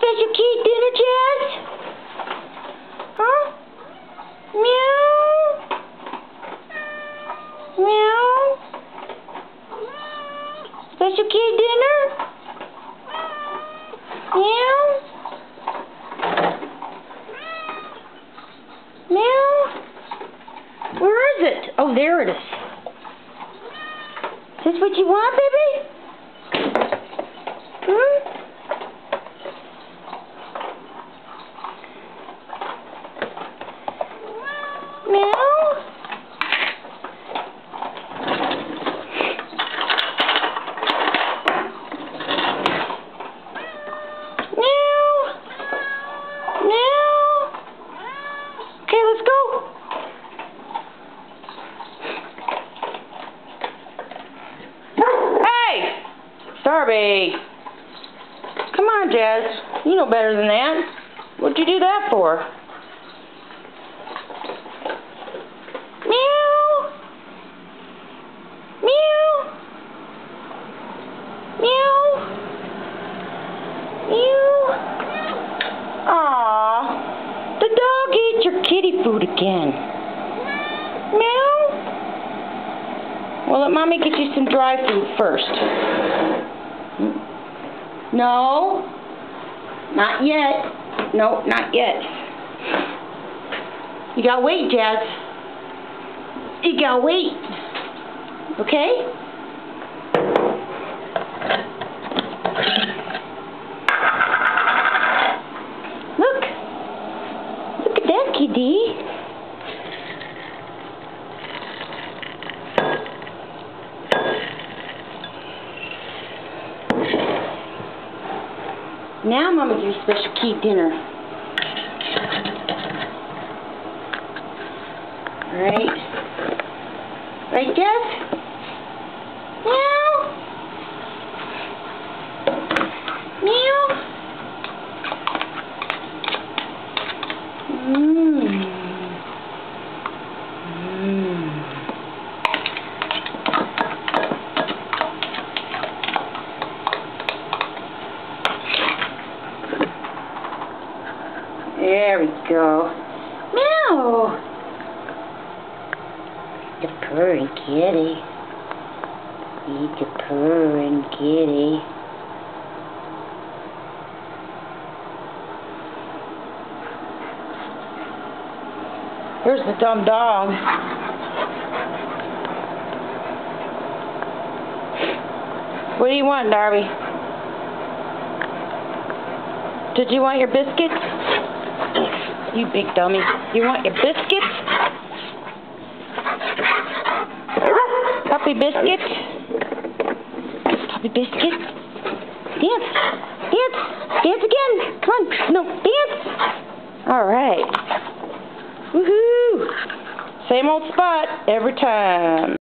special kid dinner, Jazz? Huh? Meow. Meow. Special kid dinner? Meow. Meow. Where is it? Oh, there it is. Is this what you want, baby? Hmm? Meow. Meow. Meow. Okay, let's go. Hey! Darby! Come on, Jazz. You know better than that. What'd you do that for? Meow. Meow. Meow. Meow. Aw. The dog ate your kitty food again. Meow. Well, let Mommy get you some dry food first. No. Not yet. No, not yet. You gotta wait, Jazz. You gotta wait. Okay? Look. Look at that kitty. Now Mama gives you a special key dinner. Right? Right, Jess? Meow. Meow. There we go. Meow. The purring kitty. Eat the purring kitty. Here's the dumb dog. What do you want, Darby? Did you want your biscuits? You big dummy. You want your biscuits? Puppy biscuits? Puppy biscuits? Dance. Dance. Dance again. Come on. No, dance. All right. Woohoo. Same old spot every time.